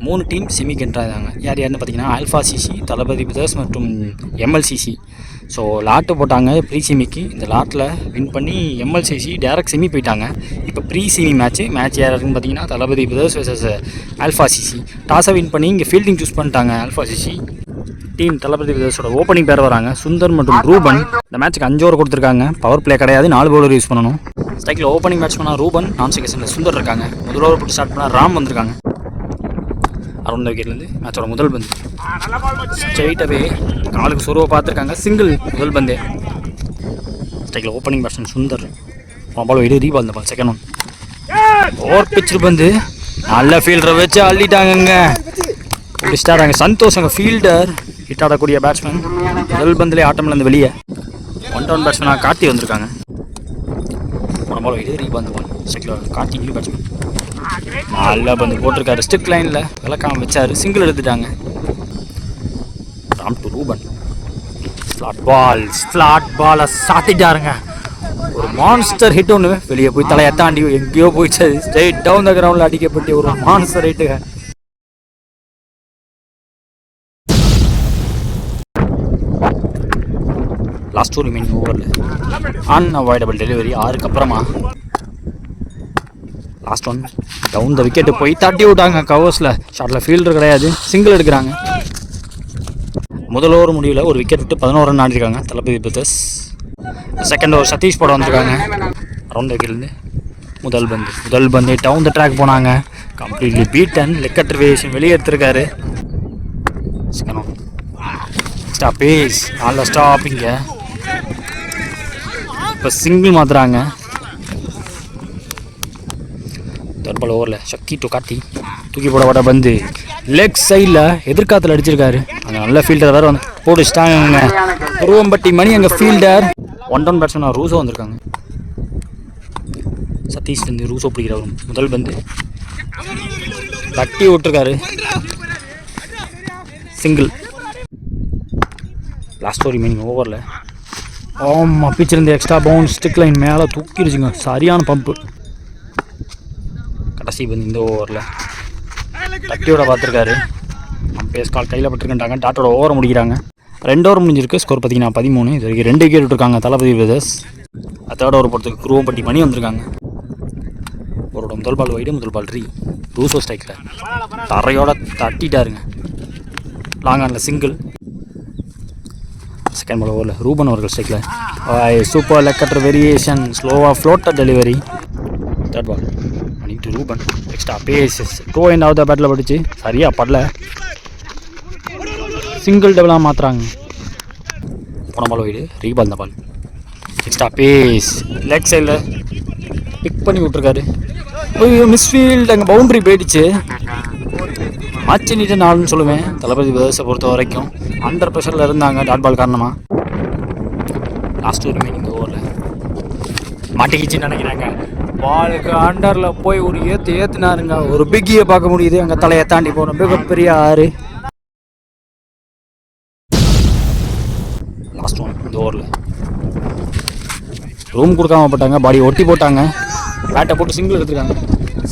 3 team செமிக்கு என்ட்ராங்க. யார் யாருன்னு பார்த்தீங்கன்னா ஆல்ஃபா சிசி, தளபதி பிரதர்ஸ் மற்றும் எம்எல்சிசி. ஸோ லாட்டு போட்டாங்க ப்ரீ செமிக்கு. இந்த லாட்டில் வின் பண்ணி எம்எல்சிசி டேரக்ட் செமி போயிட்டாங்க. இப்போ ப்ரீ செமி மேட்ச் யாருன்னு பார்த்தீங்கன்னா Thalapathy Brothers versus Alpha CC. டாஸை வின் பண்ணி இங்கே ஃபீல்டிங் சூஸ் பண்ணிட்டாங்க ஆல்ஃபா சிசி. டீம் தளபதி பிரதர்ஸோட ஓப்பனிங் பேர் வராங்க சுந்தர் மற்றும் ரூபன். இந்த மேட்ச்சுக்கு 5 ஓவர் கொடுத்துருக்காங்க. பவர் பிளே கிடையாது, 4 பவுலர் யூஸ் பண்ணணும். ஸ்ட்ரைக்கில் ஓப்பனிங் பேட்ஸ்மேனாக ரூபன், நான் செகண்டில் சுந்தர் இருக்காங்க. முதல் ஓவர் போட்டு ஸ்டார்ட் பண்ணால் ராம் வந்திருக்காங்க. அரௌண்ட் விக்கெட்லேருந்து மேட்சோட முதல் பந்து ஸ்ட்ரெயிட்டாகவே காலுக்கு சொருவை பார்த்துருக்காங்க. சிங்கிள் முதல் பந்தே. ஸ்ட்ரைக்கில் opening batsman Sundar ball wide reball. இந்த பால் செகண்ட் ஒன் ஓவர் பிச்சு பந்து நல்ல ஃபீல்டரை வச்சு அள்ளிட்டாங்கங்க. ஸ்டார்டாங்க சந்தோஷ் அங்கே ஃபீல்டர் ஹிட் ஆடக்கூடிய பேட்ஸ்மேன். முதல் பந்திலே ஆட்டம்லேருந்து வெளியே 1 டவுன் பேட்ஸ்மேனாக கார்த்தி வந்திருக்காங்க. பால் வைடு ரீபால். இந்த பால் ஸ்ட்ரைக்கில் கார்த்தி நியூ பேட்ஸ்மேன் நல்லா பந்து போட்டிருக்காரு. ஸ்டிக் லைனில் விளக்காம வச்சார். சிங்கிள் எடுத்துட்டாங்க. ராம் டு ரூபன். ஸ்லாட் பாலை சாத்திட்டாருங்க. ஒரு மான்ஸ்டர் ஹிட் ஒன்று வெளியே போய் தலையை தாண்டி எங்கேயோ போயிடுச்சு. ஸ்ட்ரெயிட் டவுன் த கிரவுண்டில் அடிக்கப்பட்டு ஒரு மான்ஸ்டர் ஹிட்டுங்க. லாஸ்ட் 2 ரிமைனிங் ஓவரில் அன்அவாய்டபிள் டெலிவரி 6க்கு அப்புறமா last one down the wicket போய் தட்டி விட்டாங்க. கவர்ஸில் ஷார்ட்டில் ஃபீல்டர் கிடையாது. சிங்கிள் எடுக்கிறாங்க. முதல் ஓவர் முடிவில் ஒரு விக்கெட் விட்டு 11 ரன் ஆடிருக்காங்க Thalapathy Brothers. Second over Sathish போட வந்திருக்காங்க. அரௌண்ட் விக்கெட்லேருந்து முதல் பந்து டவுன் த ட்ராக் போனாங்க. Completely beaten. லெக்கட் ரிவேஷன் வெளியே எடுத்திருக்காரு. செகண்ட் ஒன் ஸ்டாப்பேஜ் நல்ல ஸ்டாப்பிங்க. இப்போ சிங்கிள் மாற்றுறாங்க. தர்பால் ஓவரில் ஷக்கி டு கார்த்தி தூக்கி போடப்பட்ட பந்து லெக் சைடில் எதிர்காத்தில் அடிச்சிருக்காரு. அங்கே நல்ல ஃபீல்டர் வேறு வந்து போட்டுச்சிட்டாங்க. உருவம்பட்டி மணி அங்கே ஃபீல்டர். 1 டவுன் பேட்ஸ்மேன் ரூசோ வந்திருக்காங்க. சதீஷ் வந்து ரூசோ பிடிக்கிறவர். முதல் பந்து தட்டி விட்டுருக்காரு. சிங்கிள். லாஸ்ட் ஓவர் ரிமைனிங் ஓவரில் ஆமாம் பிச்சிருந்த எக்ஸ்ட்ரா பவுன்ஸ் ஸ்டிக் லைன் மேலே தூக்கிடுச்சுங்க. சரியான பம்பு. கடைசி பந்து இந்த ஓவரில் தட்டியோட பார்த்துருக்காரு. பேஸ் கால் கையில் பட்டுருக்கின்றாங்க. டாட்டோட ஓவரை முடிக்கிறாங்க. 2 ஓவர் முடிஞ்சிருக்கு. ஸ்கோர் பார்த்தீங்கன்னா 13. இது வரைக்கும் 2 விக்கெட் விட்டுருக்காங்க தளபதி பிரதர்ஸ். தேர்ட் ஓவர் போகிறதுக்கு குருவம்பட்டி மணி வந்திருக்காங்க. அவரோட முதல் பால் வைடு, முதல் பால் ரூசோ ஸ்ட்ரைக்கில் தரையோட தட்டிட்டாருங்க. லாங் ஆனில் சிங்கிள். செகண்ட் பால் ஓவரில் ரூபன் அவர்கள் ஸ்ட்ரைக்கில் சூப்பர் லெக்கட்டர் வேரியேஷன் ஸ்லோவாக ஃப்ளோட்டர் டெலிவரி. தேர்ட் பால் பண்ணிட்டு Ruban extra bases to end of the battle படிச்சு சரியாக படல. சிங்கிள் டபுளாக மாற்றுறாங்க. போன பால் வைடு ரீபால். இந்த பால் எக்ஸ்ட்ரா பேஸ் லெக் சைடில் பிக் பண்ணி விட்ருக்காரு. மிஸ்ஃபீல்டு அங்கே பவுண்ட்ரி போயிடுச்சு. ஆச்சு நீட்டு நாள்னு சொல்லுவேன் தளபதி பிரதர்ஸை பொறுத்த வரைக்கும். அண்டர் ப்ரெஷரில் இருந்தாங்க டாட் பால் காரணமாக. லாஸ்ட் ஒரு ரிமைனிங் ஓவரில் மாட்டிக்கிச்சுன்னு நினைக்கிறாங்க. பாலுக்கு அண்டரில் போய் ஒரு ஏற்றுனாருங்க. ஒரு பிக்கியை பார்க்க முடியுது. அங்கே தலையை தாண்டி போன மிகப்பெரிய 6. லாஸ்ட் ஒன் இந்த ஓவரில் ரூம் கொடுக்காம போட்டாங்க. பாடி ஒட்டி போட்டாங்க. பேட்டை போட்டு சிங்கிள் எடுத்துருக்காங்க.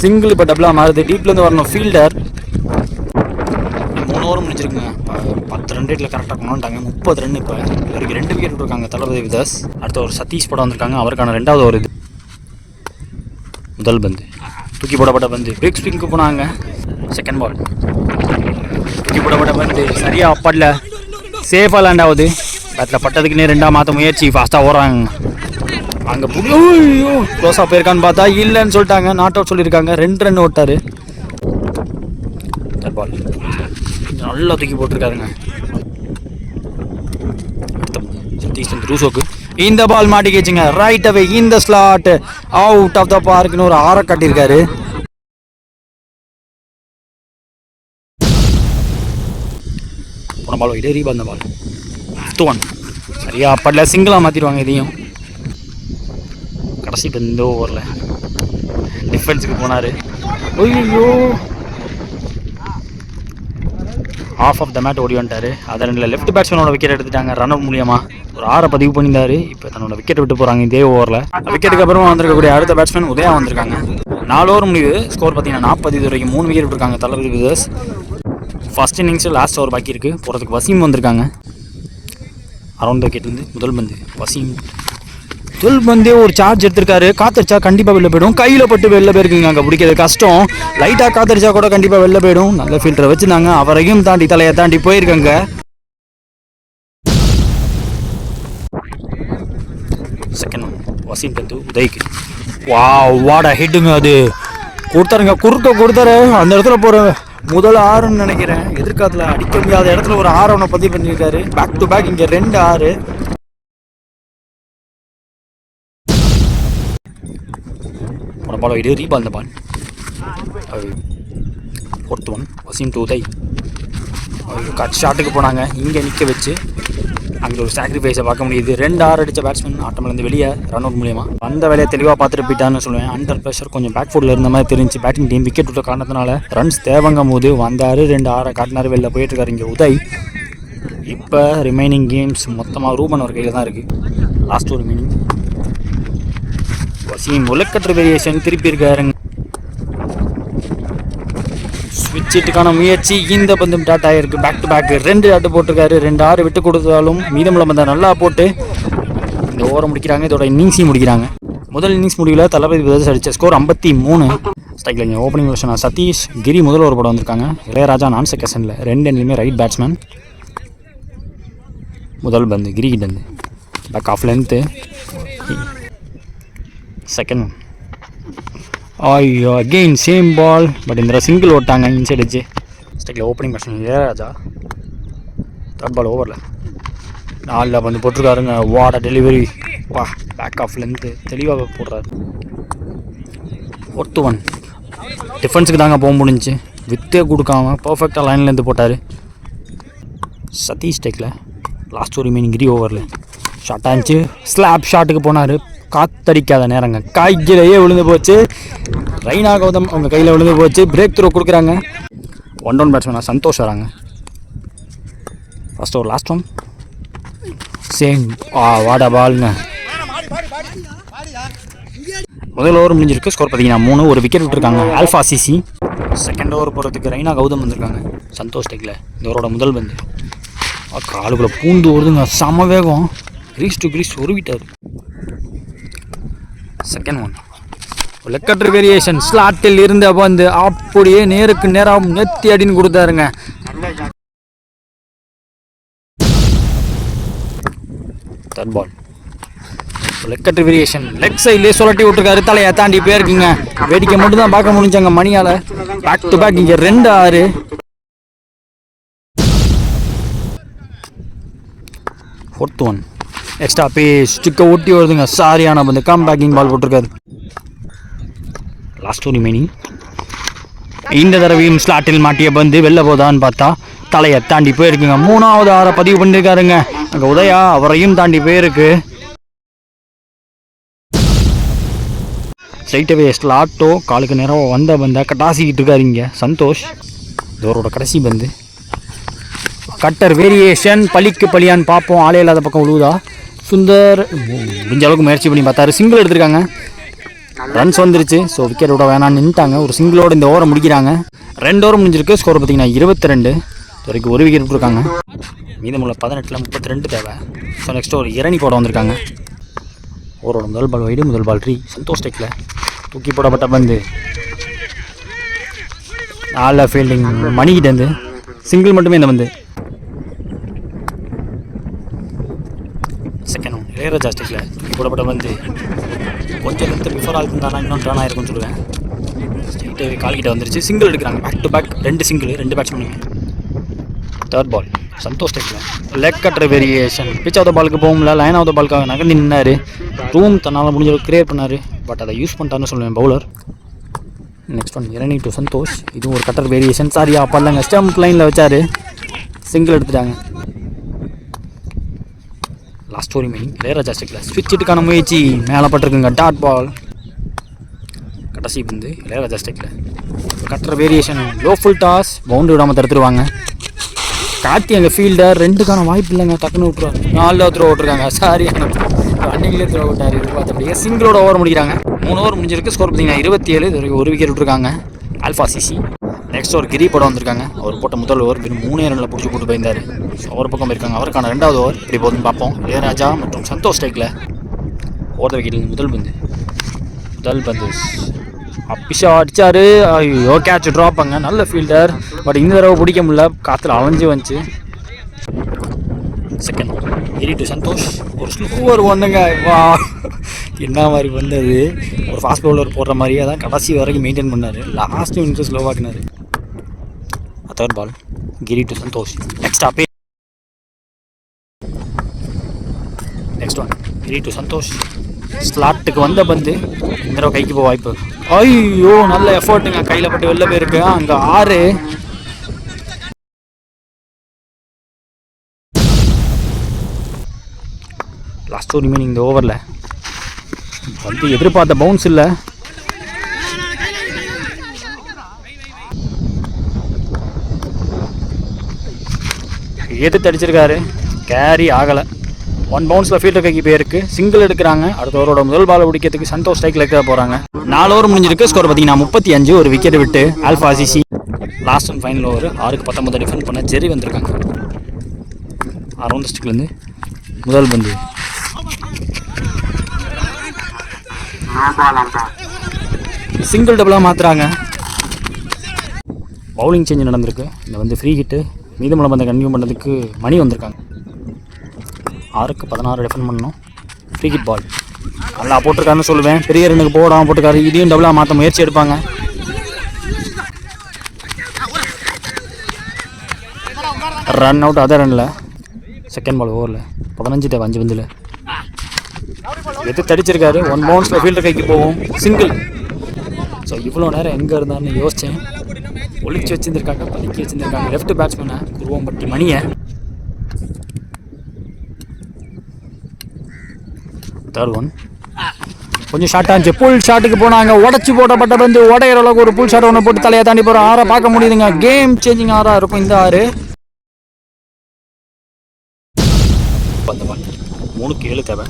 சிங்கிள் இப்போ டபுளாக மாறுது. டீப்லேருந்து வரணும் ஃபீல்டர். 3 ஓவர் முடிஞ்சிருக்குங்க. 10 ரன் ரேட்டில் கரெக்டாக கொண்டாண்டாங்க. 30 ரன். இப்போ இவருக்கு 2 விக்கெட் விட்டுருக்காங்க தளபதி பிரதர்ஸ். அடுத்த ஒரு சதீஷ் படம் வந்திருக்காங்க. அவருக்கான 2வது ஓவர் இது. முதல் பந்து தூக்கி போடப்பட்ட பந்து பிக் ஸ்விங்க்கு போனாங்க. செகண்ட் பால் தூக்கி போடப்பட்ட பந்து சரியாக படல. சேஃபாக லேண்ட் ஆகுது. பேட்டில் பட்டதுக்குன்னே 2ஆக மாற்ற முயற்சி. ஃபாஸ்ட்டாக ஓடுறாங்க. அங்கே க்ளோஸாக போயிருக்கான்னு பார்த்தா இல்லைன்னு சொல்லிட்டாங்க. நாட் அவுட் சொல்லியிருக்காங்க. 2 ரன் ஓட்டார். தேர்ட் பால் நல்லா தூக்கி போட்டிருக்காருங்க. ரூசோக்கு இந்த பால் மாட்டிக்கிச்சுங்க. ரைட் அவே இந்த ஸ்லாட் அவுட் ஆஃப் த பார்க்னு ஒரு 6 கட்டியிருக்காரு. போன பால் வைடு ரீபால். இந்த பால் 5th ஒன் சரியா படல. சிங்கிளாக மாற்றிடுவாங்க இதையும். கடைசி இந்த ஓவரில் டிஃபென்ஸுக்கு போனார். ஐயோ ஆஃப் ஆஃப் த மேட் ஓடி வந்துட்டார். அதை 2 லெஃப்ட் பேட்ஸ்மேனோட விக்கெட் எடுத்துட்டாங்க. ரன் அவுட் மூலியமாக ஒரு 6 பதிவு பண்ணியிருந்தார். இப்போ தன்னோட விக்கெட் விட்டு போகிறாங்க இதே ஓவரில். விக்கெட்டுக்கு அப்புறமா வந்திருக்கக்கூடிய அடுத்த பேட்ஸ்மேன் உதயா வந்திருக்காங்க. 4 ஓவர் முடிவு. ஸ்கோர் பார்த்தீங்கன்னா 40. இது வரைக்கும் 3 விக்கெட் விட்டுருக்காங்க தளபதி பிரதர்ஸ். ஃபஸ்ட் இன்னிங்ஸில் லாஸ்ட் ஓவர் பாக்கி இருக்குது போகிறதுக்கு. வசீம் வந்திருக்காங்க அரௌண்ட் விக்கெட்லேருந்து. முதல் பந்து வசீம், முதல் பந்தே ஒரு சார்ஜ் எடுத்திருக்காரு. காத்தடிச்சா கண்டிப்பாக வெளில போயிடும். கையில் பட்டு வெளில போயிருக்குங்க, அங்கே பிடிக்கிறது கஷ்டம். லைட்டாக காத்தடிச்சா கூட கண்டிப்பாக வெளில போயிடும். நல்ல ஃபீல்டரை வச்சுருந்தாங்க, அவரையும் தாண்டி தலையை தாண்டி போயிருக்காங்க. செகண்ட் ஒன் வசீம் பந்து உதய்க்கு. வாட ஹிட்டுங்க, அது கொடுத்தாருங்க, குறுக்க கொடுத்தாரு. அந்த இடத்துல போகிற முதல் 6ன்னு நினைக்கிறேன். எதிர்காலத்தில் அடிக்க முடியாத இடத்துல ஒரு 6 அவனை பதிவு பண்ணியிருக்காரு. பேக் டு பேக் இங்கே 2 6. ஒரு பால் வைடு, ரீபால் இந்த ball. Fourth one Waseem to Uday. Cut ஷாட்டுக்கு போனாங்க, இங்கே நிற்க வச்சு அங்கே ஒரு சாக்ரிஃபைஸை பார்க்க முடியுது. 2 6 அடித்த பேட்ஸ்மேன் ஆட்டமிலேருந்து வெளியே ரன் அவுட் மூலியமாக வந்த வேலையை தெளிவாக பார்த்துட்டு போயிட்டான்னு சொல்லுவேன். அண்டர் ப்ரெஷர் கொஞ்சம் பேக் ஃபுட்டில் இருந்த மாதிரி தெரிஞ்சு பேட்டிங் டீம் விக்கெட் விட்ட காரணத்தினால ரன்ஸ் தேவங்கும் போது வந்தார். 2 6 காட்டினார், வெளில போயிட்டுருக்காரு இங்கே உதய். இப்போ ரிமைனிங் கேம்ஸ் மொத்தமாக ரூபன் ஒரு கையில் தான் இருக்குது. லாஸ்ட் ஒரு ரிமைனிங் வசீம் உலக்கற்ற வேரியேஷன் திருப்பி இருக்காருங்க. ஸ்விட்சிட்டுக்கான முயற்சி, இந்த பந்தும் டாட் ஆகிருக்கு. பேக் டு பேக் 2 டாட்டு போட்டிருக்காரு. 2 6 விட்டு கொடுத்தாலும் மீதமுள்ள பந்தை நல்லா போட்டு இந்த ஓவரை முடிக்கிறாங்க. இதோட இன்னிங்ஸையும் முடிக்கிறாங்க. முதல் இன்னிங்ஸ் முடிவில் தளபதி பிரதர்ஸ் அடித்த ஸ்கோர் 53. ஸ்ட்ரைக்கில் இங்கே ஓப்பனிங் வருஷன் சதீஷ் கிரி முதல் ஓவர் போட வந்திருக்காங்க. இளையராஜா நான் செகண்டில் 2 எண்ணிலுமே ரைட் பேட்ஸ்மேன். முதல் பந்து கிரி கிட்ட இருந்து back of length. Second one ஐயோ அகெயின் சேம் பால், பட் இந்த சிங்கிள் ஓட்டாங்க இன்சைட் வச்சு. ஸ்ட்ரைக்கில் opening batsman Ilaiyaraaja. Third ball ஓவரில் 4 வந்து போட்டிருக்காருங்க. வாட டெலிவரி, வா பேக் ஆஃப் லென்த்து தெளிவாக போடுறாரு. ஃபோர்த்து ஒன் டிஃபென்ஸுக்கு தாங்க போக முடிஞ்சு, வித்தே கொடுக்காம பர்ஃபெக்டாக லைன்லேருந்து போட்டார். சதீஷ் ஸ்ட்ரைக்கில் லாஸ்ட் ஒரு ரிமைனிங் கிரி ஓவரில் ஷார்ட் ஆச்சு. ஸ்லாப் ஷாட்டுக்கு போனார், காத்தடிக்காத நேரங்க, கையிலேயே விழுந்து போச்சு. ரெய்னா கௌதம் அவங்க கையில் விழுந்து போச்சு. பிரேக் த்ரோ கொடுக்குறாங்க. 1 டவுன் பேட்ஸ்மேனாக சந்தோஷ் வராங்க. First over last one same வாடா பாலுங்க. முதல் ஓவர் முடிஞ்சிருக்கு. ஸ்கோர் பார்த்தீங்கன்னா 3. ஒரு விக்கெட் விட்டுருக்காங்க ஆல்ஃபா சிசி. செகண்ட் ஓவர் போகிறதுக்கு ரெய்னா கௌதம் வந்திருக்காங்க. சந்தோஷ் டெக்கில் இந்த ஓவரோட முதல் பந்து காலுக்குள்ளே பூந்து ஓடுதுங்க, சம வேகம். கிரீஸ் டு கிரீஸ் உருவிட்டார். செகண்ட் ஒன் லெக்கட்ரு வேரியேஷன் ஸ்லாட்டில் இருந்த வந்து அப்படியே நேருக்கு நேராக நெத்தி அடின்னு கொடுத்தாருங்க. Third ball leg cutter variation leg சைட்லேயே சுழட்டி விட்டுருக்காரு. தலையை தாண்டி போயிருக்குங்க. வேடிக்கை மட்டும் தான் பார்க்க முடிஞ்சாங்க மணியால். பேக் டு பேக் இங்கே 2 6. ஃபோர்த் ஒன் எக்ஸ்ட்ரா பேஸ் ஸ்டிக்கை ஒட்டி வருதுங்க. சாரியான பந்து கம் பேக்கிங் பால் போட்டிருக்காரு. லாஸ்ட் ரிமைனிங் இந்த தடவையும் ஸ்லாட்டில் மாட்டிய பந்து வெளில போதான்னு பார்த்தா தலையை தாண்டி போயிருக்குங்க. 3வது 6 பதிவு பண்ணியிருக்காருங்க. அங்கே உதயா அவரையும் தாண்டி போயிருக்கு. ஸ்ட்ரைட்டவே ஸ்லாட்டோ காலுக்கு நேரம் வந்த பந்தை கட்டாசிக்கிட்டு இருக்காரு இங்கே சந்தோஷ். இதோரோட கடைசி பந்து கட்டர் வேரியேஷன் பலிக்கு பலியான்னு பார்ப்போம். ஆளே இல்லாத பக்கம் விழுவுதா. சுந்தர் முடிஞ்ச அளவுக்கு முயற்சி பண்ணி பார்த்தாரு. சிங்கிள் எடுத்திருக்காங்க. ரன்ஸ் வந்துருச்சு. ஸோ விக்கெட் விட வேணான்னு நின்ட்டாங்க. ஒரு சிங்கிளோடு இந்த ஓவரை முடிக்கிறாங்க. 2 ஓவர் முடிஞ்சிருக்கு. ஸ்கோர் பார்த்தீங்கன்னா 22. வரைக்கும் ஒரு விக்கெட் விட்டுருக்காங்க. மீதமுள்ள 18ல் 32 தேவை. ஸோ நெக்ஸ்ட் ஒரு இரணி போட வந்திருக்காங்க. ஓவரோட முதல் பால் வைடு, முதல் பால் 3. சந்தோஷ் டெக்கில் தூக்கி போடப்பட்ட பந்து 4 ஃபீல்டிங் மணிக்கிட்டேருந்து சிங்கிள் மட்டுமே இந்த பந்து. செகண்ட் ஒன் இளையராஜா ஸ்டேக்கில் தூக்கி போடப்பட்ட வந்து கொஞ்சம் லென்த்து பிஃபோர் ஆல் இருந்தானா இன்னும் டர்ன் ஆயிருக்குன்னு சொல்லுவேன். ஸ்ட்ரைட்டு கால்கிட்ட வந்துருச்சு. சிங்கிள் எடுக்கிறாங்க. பேக் டு பேக் 2 சிங்கிள் 2 பேட்ஸ்மேனுங்க. தேர்ட் பால் சந்தோஷ் டெக்கில் லெக் கட்டுற வேரியேஷன். பிச் ஆஃப் த பாலுக்கு போகும்ல, லைன் ஆஃப் த பாலுக்காக நகர்ந்து நின்னார். ரூம் தன்னால் முடிஞ்சளவுக்கு கிரியேட் பண்ணார். பட் அதை யூஸ் பண்ணிட்டான்னு சொல்லுவேன் bowler. Next one Irani to Santhosh. இதுவும் ஒரு கட்டர் வேரியேஷன். சாரியா பண்ணலங்க, ஸ்டம்ப் லைனில் வச்சார். சிங்கிள் எடுத்துட்டாங்க. லாஸ்ட் ஸ்டோரி மீனிங் இளையராஜா ஸ்டெக்கில் ஸ்விட்சிட்டுக்கான முயற்சி மேலே பட்டிருக்குங்க. டாட் பால் கடைசி பந்து இளையராஜா ஸ்டெக்கில் cutter variation low full toss boundary விடாமல் தடுத்துருவாங்க. கார்த்தி அங்கே ஃபீல்டர் 2க்கான வாய்ப்பு இல்லைங்க. டக்குன்னு விட்டுருவாங்க. 4 த்ரோ விட்டுருக்காங்க. சாரியான ரன்னிங்லேயே த்ரோ விட்டார். இது பார்த்து அப்படியே சிங்கிளோட ஓவர் முடிக்கிறாங்க. 3 ஓவர் முடிஞ்சிருக்கு. ஸ்கோர் பார்த்தீங்கன்னா 27. இது வரைக்கும் ஒரு விக்கெட் விட்டுருக்காங்க ஆல்ஃபா சிசி. நெக்ஸ்ட் ஒரு கிரி படம் வந்திருக்காங்க. அவர் போட்ட முதல் ஓவர் வெறும் 3 ரனில் பிடிச்சி போட்டு போயிருந்தார். ஸோ அவர் பக்கம் இருக்காங்க. அவருக்கான 2வது ஓவர் இப்படி போதுன்னு பார்ப்போம். இளையராஜா மற்றும் சந்தோஷ் ஸ்ட்ரைக்கில் ஓடுற விக்கெட்டில் முதல் பந்து அப்பிஷா அடித்தார். ஐயோ கேட்ச் ட்ராப் அங்கே, நல்ல ஃபீல்டர். பட் இந்த தடவை பிடிக்க முடியல, காற்றுல அலைஞ்சு வந்துச்சு. செகண்ட் கிரி டு சந்தோஷ், ஒரு ஸ்லோவர் ஒன்றுங்க. வா என்ன மாதிரி வந்தது, ஒரு ஃபாஸ்ட் பவுலர் போடுற மாதிரியே தான் கடைசி வரைக்கும் மெயின்டைன் பண்ணார். லாஸ்ட் மினிட்ஸ் ஸ்லோவாக்கினார். Third ball Giri to Santhosh, next one Giri to Santhosh. ஸ்லாட்டுக்கு வந்த பந்து இந்த தடவை கைக்கு போக வாய்ப்பு. ஐயோ நல்ல எஃபர்ட்டுங்க, கையில் பட்டு வெளில போயிருக்கு. அங்கே 6. லாஸ்ட் ஒரு ரிமைனிங் இந்த ஓவரில் வந்து எதிர்பார்த்த பவுன்ஸ் இல்லை. எதிர்த்து அடிச்சிருக்காரு, கேரி ஆகலை. 1 பவுன்ஸில் ஃபீல்டர் கைக்கு போயிருக்கு. சிங்கிள் எடுக்கிறாங்க. அடுத்த ஓவரோட முதல் பாலை பிடிக்கிறதுக்கு சந்தோஷ் ஸ்ட்ரைக்கில் இருக்க போகிறாங்க. 4 ஓவர் முடிஞ்சிருக்கு. ஸ்கோர் பார்த்தீங்கன்னா 35. ஒரு விக்கெட் விட்டு alpha CC. Last and final over 6-19 defend பண்ண ஜெரி வந்திருக்காங்க. அரௌண்ட் ஸ்டிக்லேருந்து முதல் பந்து சிங்கிள் டபுளாக மாற்றுறாங்க. பவுலிங் சேஞ்ச் நடந்திருக்கு. இந்த வந்து ஃப்ரீ ஹிட்டு மீதமுள்ள பந்தை கன்டினியூ பண்ணுறதுக்கு மணி வந்திருக்காங்க. 6-16 டிஃபெண்ட் பண்ணணும். ஃப்ரீ ஹிட் பால் நல்லா போட்டிருக்காருன்னு சொல்லுவேன். பெரிய ரன்னுக்கு போடாமல் போட்டிருக்காரு. இதையும் டபுளாக மாற்ற முயற்சி எடுப்பாங்க. ரன் அவுட் அதர் ரனில். செகண்ட் பால் ஓவரில் 15 தேவை 5 பந்தில் எது தடிச்சிருக்காரு. 1 பவுன்ஸில் ஃபீல்டர் கைக்கு போகும். சிங்கிள். ஸோ இவ்வளோ நேரம் எங்கே இருந்தாருன்னு யோசித்தேன். ஒளிச்சு வச்சுருந்துருக்காங்க, பதுக்கி வச்சுருந்துருக்காங்க. லெஃப்ட் பேட்ஸ்மேனை குருவம்பட்டி மணியை. தேர்ட் ஒன் கொஞ்சம் ஷார்ட் ஆச்சு. புல் ஷாட்டுக்கு போனாங்க. உடச்சி போட்டப்பட்ட பந்து உடையிற அளவுக்கு ஒரு புல் ஷாட் ஒன்று போட்டு தலையை தாண்டி போகிறோம். 6 பார்க்க முடியுதுங்க. கேம் சேஞ்சிங் 6 இருக்கும் இந்த 6. 3-7 தேவை.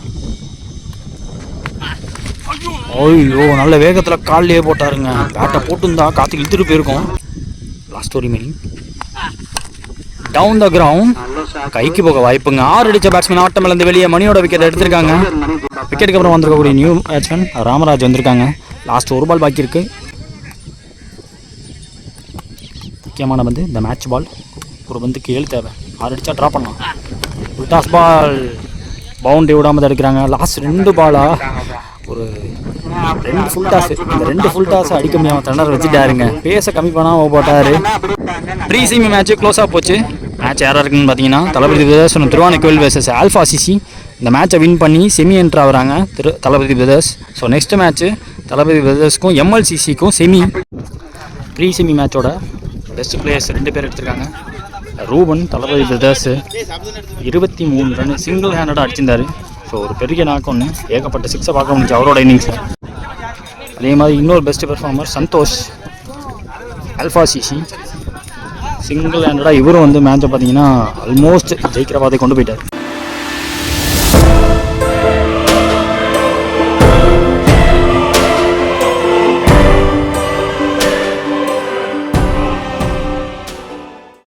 ஐயோ நல்ல வேகத்தில் கால்லையே போட்டாருங்க. பேட்டை போட்டுருந்தா காற்றுக்கு இழுத்துட்டு போயிருக்கோம். லாஸ்ட் ஒரு ரிமைனிங் டவுன் த கிரவுண்ட், கைக்கு போக வாய்ப்புங்க. 6 அடித்த பேட்ஸ்மேன் ஆட்டம் இழந்து வெளியே மணியோட விக்கெட் எடுத்திருக்காங்க. விக்கெட்டுக்கு அப்புறம் வந்திருக்கக்கூடிய நியூ பேட்ஸ்மேன் ராமராஜ் வந்திருக்காங்க. லாஸ்ட் ஒரு பால் பாக்கி இருக்கு. முக்கியமான பந்து இந்த மேட்ச் பால். ஒரு பந்துக்கு 7 தேவை. 6 அடித்தா ட்ரா பண்ணலாம். உல்டாஸ் பால் பவுண்டரி விடாமல் தான் எடுக்கிறாங்க. லாஸ்ட் 2 பாலா ஒரு 2 ஃபுல் டாஸ். இந்த 2 ஃபுல் டாஸ் அடிக்க முடியாமல் தண்டர் வச்சுட்டாருங்க. பேச கம்மி பண்ணாமல் போட்டார். ப்ரீ செமி மேட்ச்சு க்ளோஸாக போச்சு. மேட்ச் யாராக இருக்குன்னு பார்த்தீங்கன்னா Thalapathy Brothers Thiruvanaikoil vs Alpha CC. இந்த மேட்சை வின் பண்ணி செமி என்ட்ரு ஆகிறாங்க Thalapathy Brothers. So next match Thalapathy பிரதர்ஸ்க்கும் எம்எல்சிசிக்கும் செமி. ப்ரீ செமி மேட்சோட பெஸ்ட் பிளேயர்ஸ் 2 பேர் எடுத்திருக்காங்க. Ruben Thalapathy Brothers 23 run single ஹேண்டடாக அடிச்சிருந்தார். ஸோ ஒரு பெரிய நாக்கு ஒன்று, ஏகப்பட்ட 6 பார்க்க முடிஞ்சு அவரோட இன்னிங்ஸில். அதே மாதிரி இன்னொரு best performer Santhosh Alpha CC. Single ஹேண்டடாக இவரும் வந்து மேட்சை பார்த்தீங்கன்னா ஆல்மோஸ்ட் ஜெயிக்கிற பாதை கொண்டு போயிட்டார்.